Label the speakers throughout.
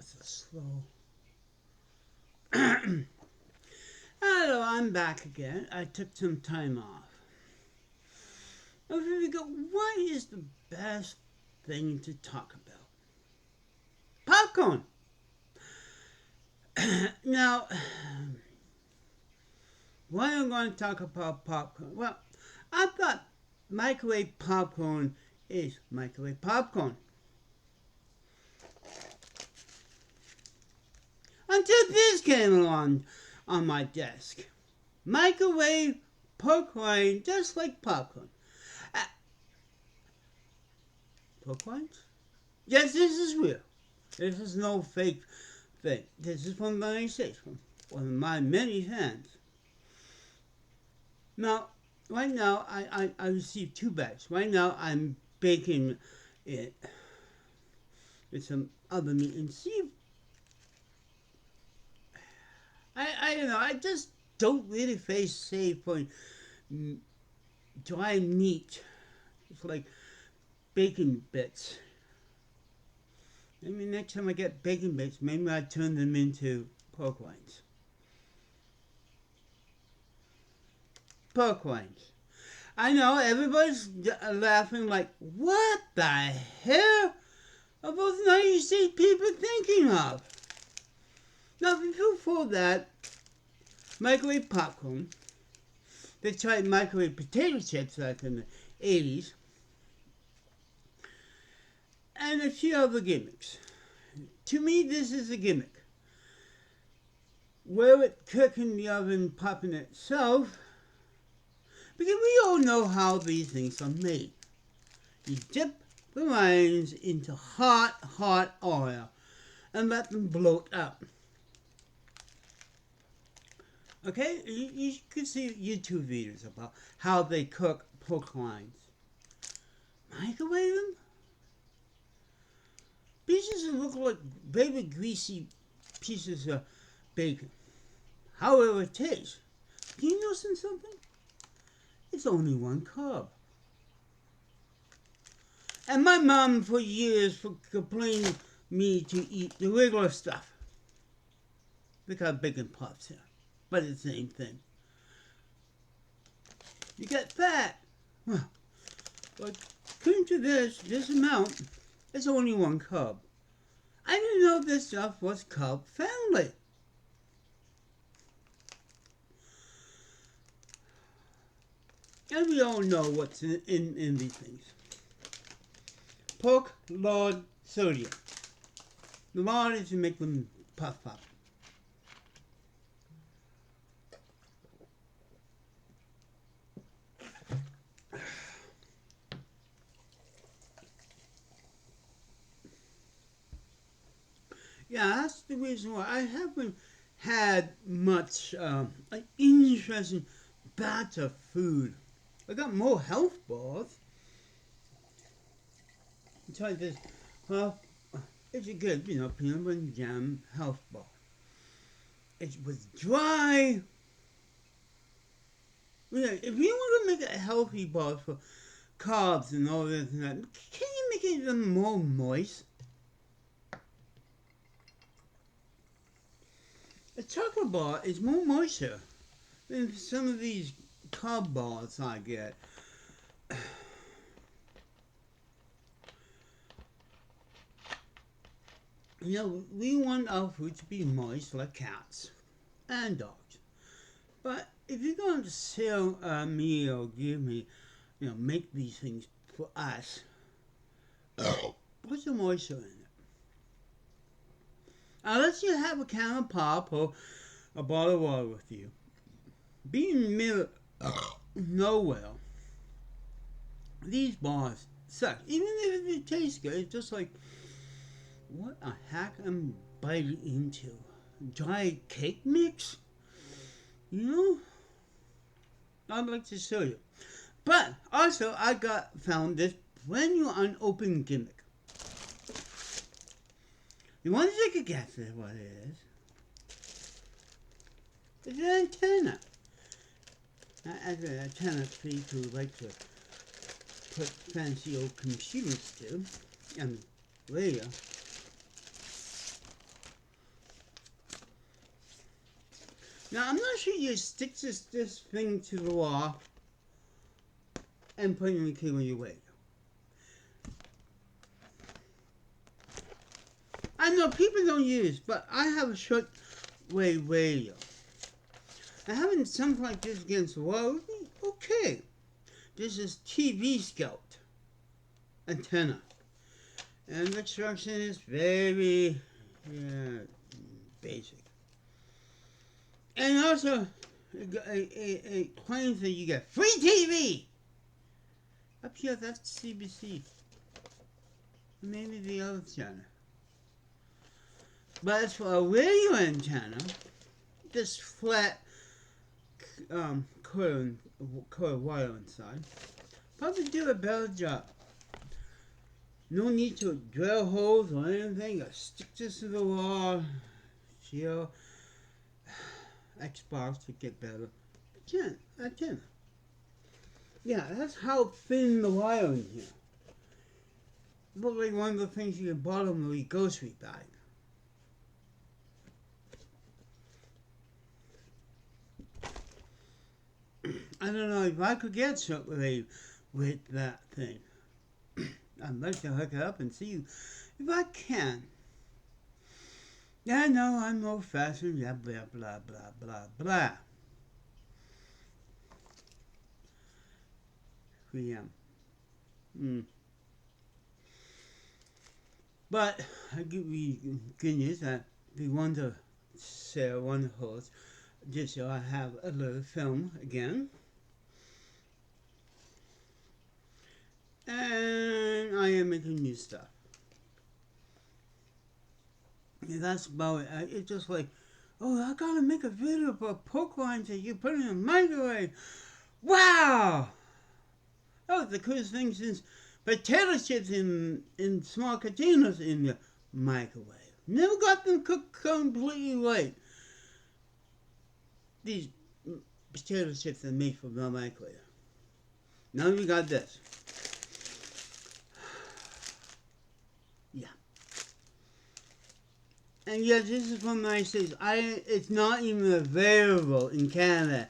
Speaker 1: it's a slow. Hello, I'm back again. I took some time off. Now, if you go, what is the best thing to talk about? Popcorn. Now, why am I going to talk about popcorn? Well, I thought microwave popcorn is microwave popcorn. Until this came along on my desk. Microwave popcorn, just like popcorn. Popcorn? Yes, this is real. This is no fake thing. This is from the United States, from one of my many fans. Now, right now, I received 2 bags. Right now, I'm baking it with some other meat. And see, I don't know, I just don't really face safe for dry meat. It's like bacon bits. Maybe next time I get bacon bits, maybe I turn them into pork rinds. Pork rinds. I know everybody's laughing like, what the hell are those United States people thinking of? Now, before that, microwave popcorn. They tried microwave potato chips like in the 80s. And a few other gimmicks. To me, this is a gimmick. Where it cook in the oven popping itself, because we all know how these things are made. You dip the rinds into hot oil and let them bloat up. Okay, you can see YouTube videos about how they cook pork rinds. Microwave them? Pieces that look like baby greasy pieces of bacon. However it tastes. Do you know something? It's only 1 carb. And my mom for years complained me to eat the regular stuff. They got bacon pops here. But it's the same thing. You get fat. Well, according to this amount, it's only 1 carb. I didn't know this stuff was carb friendly. And we all know what's in these things. Pork lard sodium. The lard is to make them puff up. Yeah, that's the reason why I haven't had much interesting batch of food. I got more health bars. I'll tell you this, it's a good, peanut butter and jam health bar. It was dry. If you want to make a healthy bar for carbs and all this and that, can you make it even more moist? A chocolate bar is more moisture than some of these carb bars I get. We want our food to be moist like cats and dogs. But if you're going to sell me or give me, make these things for us, put some moisture in it. Unless you have a can of pop or a bottle of water with you. Being in the middle of nowhere, these bars suck. Even if it tastes good, it's just like, what a heck am I biting into? Dry cake mix? I'd like to show you. But also, I found this brand new unopened gimmick. You want to take a guess at what it is? It's an antenna. As an antenna people who like to put fancy old computers to, and radio. Now, I'm not sure you stick this thing to the wall and put it in the cable you wait. I know people don't use, but I have a shortwave radio. And having something like this against the wall would be okay. This is TV Scout antenna. And the instruction is very basic. And also, it claims that you get free TV. Up here, that's CBC. Maybe the other channel. But as for a radio antenna, this flat coil wire inside probably do a better job. No need to drill holes or anything. Just stick this to the wall. She'll Xbox to get better antenna. Yeah, that's how thin the wire in here. It looks like one of the things you can bottom of a grocery bag. I don't know if I could get shortwave with that thing. I'd like to hook it up and see if I can. Yeah, I know I'm old fashioned, yeah, blah, blah, blah, blah, blah. 3M. But I give you good news that if you want to share one host, just so I have a little film again. And I am making new stuff. And that's about it. It's just like, oh, I gotta make a video for pork rinds that you put in a microwave. Wow! That was the coolest thing since potato chips in small containers in the microwave. Never got them cooked completely right. These potato chips are made from the microwave. Now we got this. Yeah. And yeah, this is from my States. It's not even available in Canada.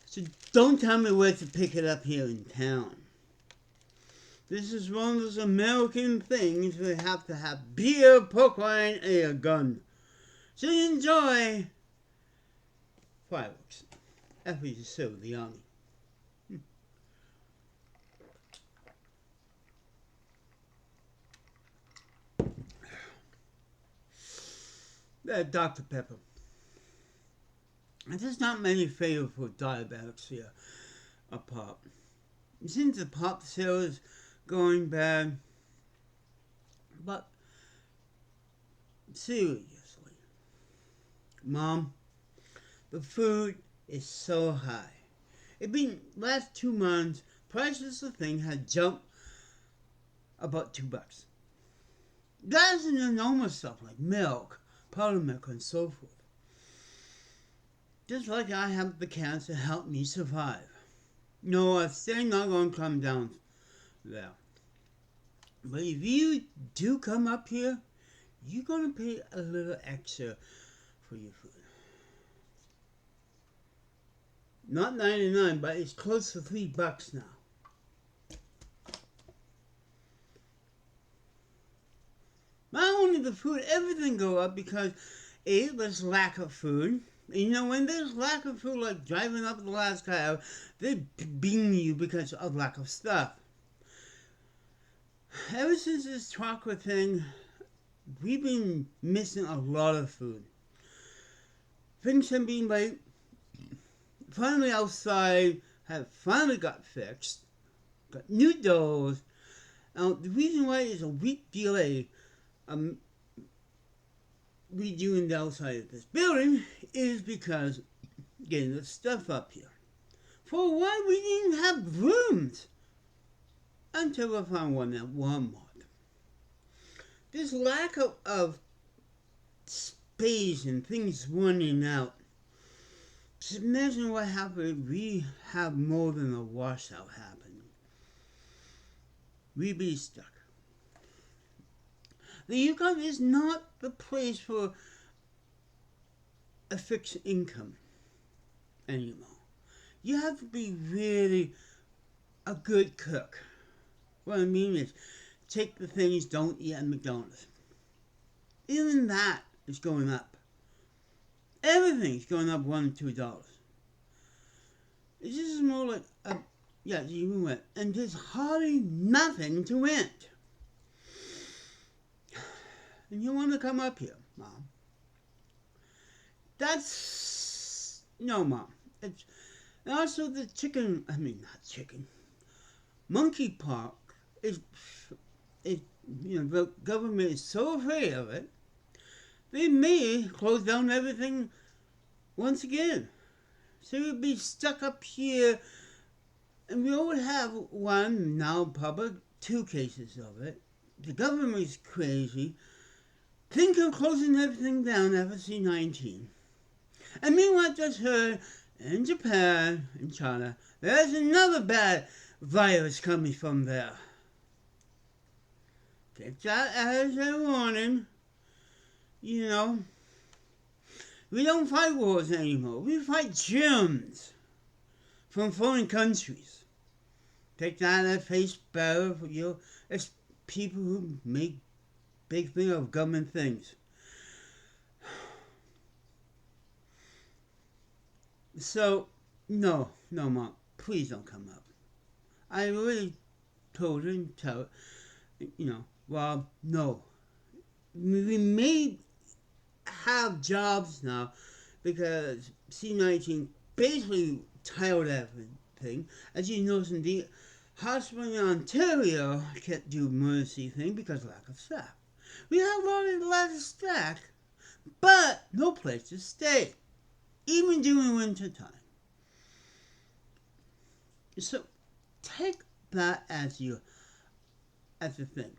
Speaker 1: So don't tell me where to pick it up here in town. This is one of those American things where you have to have beer, pork rind, and a gun. So you enjoy fireworks after you serve the army. Dr. Pepper. There's not many favorite for diabetics here, a pop. Since the pop sale is going bad, but seriously, Mom, the food is so high. It's been last 2 months, prices of thing had jumped about $2. That's an enormous stuff like milk, powdered milk, and so forth. Just like I have the cans to help me survive. No, they're not going to come down there. But if you do come up here, you're going to pay a little extra for your food. Not 99, but it's close to $3 now. Not only the food, everything go up because there's lack of food. And you know, when there's lack of food, like driving up the last car, they beam you because of lack of stuff. Ever since this chocolate thing, we've been missing a lot of food. Things have been like, finally outside, have finally got fixed, got new doors. Now, the reason why it's a week delay redoing the outside of this building is because getting the stuff up here. For a while, we didn't have rooms until I found one at Walmart. This lack of space and things running out. Just imagine what happened if we have more than a washout happening. We'd be stuck. The Yukon is not the place for a fixed income. anymore. You have to be really a good cook. What I mean is, take the things don't eat at McDonald's. Even that is going up. Everything's going up $1 to $2. It's just more like yeah, you went, and there's hardly nothing to rent. And you want to come up here, Mom? That's no, Mom. It's and also the chicken. I mean, not chicken. Monkey Park is the government is so afraid of it. They may close down everything once again. So we'd be stuck up here, and we only have one now public, 2 cases of it. The government is crazy. Think of closing everything down after C-19. And meanwhile, I just heard in Japan, in China, there's another bad virus coming from there. Take that as a warning. You know, we don't fight wars anymore. We fight germs from foreign countries. Take that at face value for you. It's people who make big thing of government things. So, no, Mom, please don't come up. I really told her and tell her, well, no. We may have jobs now because C-19 basically tiled everything. As you know, in the hospital in Ontario can't do emergency thing because of lack of staff. We have a lot of staff, but no place to stay, even during winter time. So take that as the thing.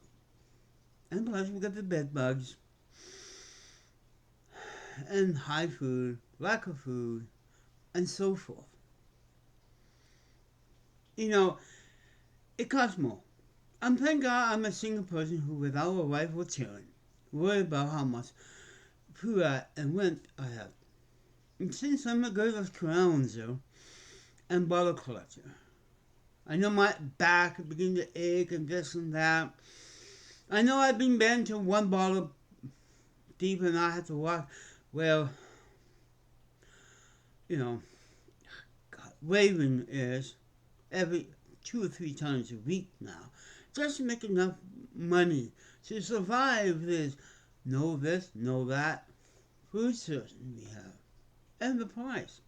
Speaker 1: And plus we got the bed bugs and high food, lack of food, and so forth. It costs more. And thank God I'm a single person who, without a wife or children, worry about how much food and rent I have. And since I'm a girl of cleanser and bottle collector, I know my back is beginning to ache and this and that. I know I've been banned to 1 bottle deep and I have to walk, waving is every 2 or 3 times a week now, just to make enough money to survive this that food source we have, and the price.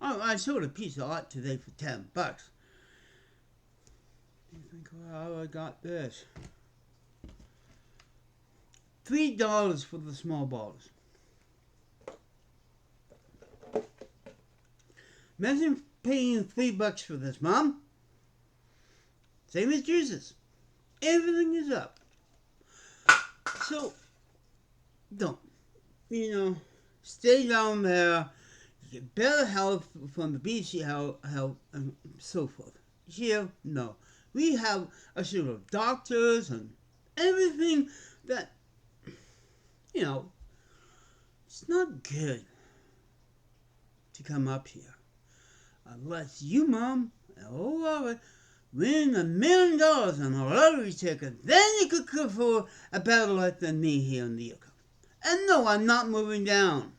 Speaker 1: Oh, I sold a piece of art today for $10. You think, well, I got this. $3 for the small bottles. Imagine paying $3 for this, Mom. Same as juices. Everything is up. So, don't. Stay down there. You get better health from the BC health and so forth. Here, no. We have a sort of doctors and everything that, it's not good to come up here. Unless you, Mom, win $1 million on a lottery ticket, then you could afford a better life than me here in the Yukon. And no, I'm not moving down.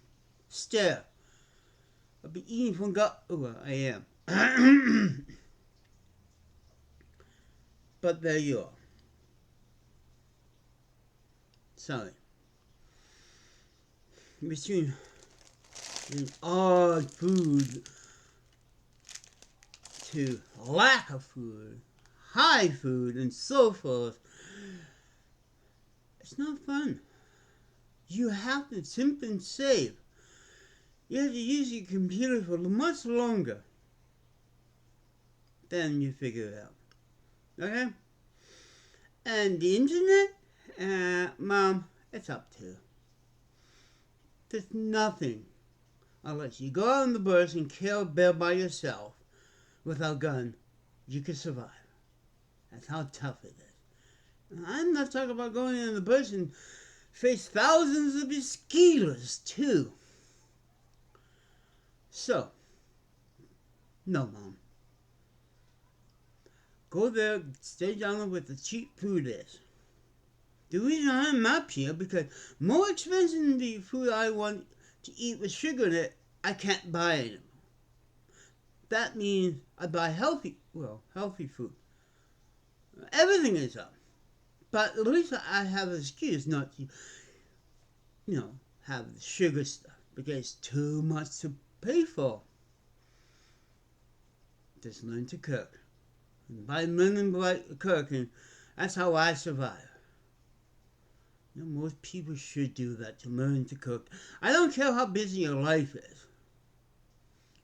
Speaker 1: Still, I'll be eating from God. Oh, I am. But there you are. Sorry. Between odd food to lack of food, high food, and so forth, it's not fun. You have to simply save. You have to use your computer for much longer. Then you figure it out. Okay? And the internet, Mom, it's up to. There's nothing unless you go out in the bush and kill a bear by yourself without a gun, you can survive. That's how tough it is. And I'm not talking about going in the bush and face thousands of mosquitoes too. So, no, Mom. Go there, stay down there where the cheap food is. The reason I'm up here because more expensive than the food I want to eat with sugar in it, I can't buy anymore. That means I buy healthy food. Everything is up. But at least I have an excuse not to, have the sugar stuff because it's too much to pay for. Just learn to cook. And by learning cooking, that's how I survive. Most people should do that, to learn to cook. I don't care how busy your life is.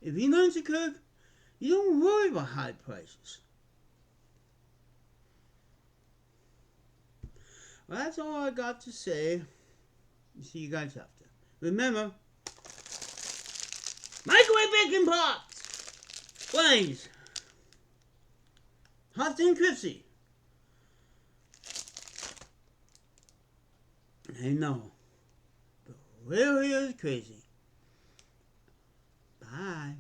Speaker 1: If you learn to cook, you don't worry about high prices. Well, that's all I got to say. See you guys after. Remember, microwave bacon pops! Flames! Hot and crispy. I know. The real is crazy. Bye.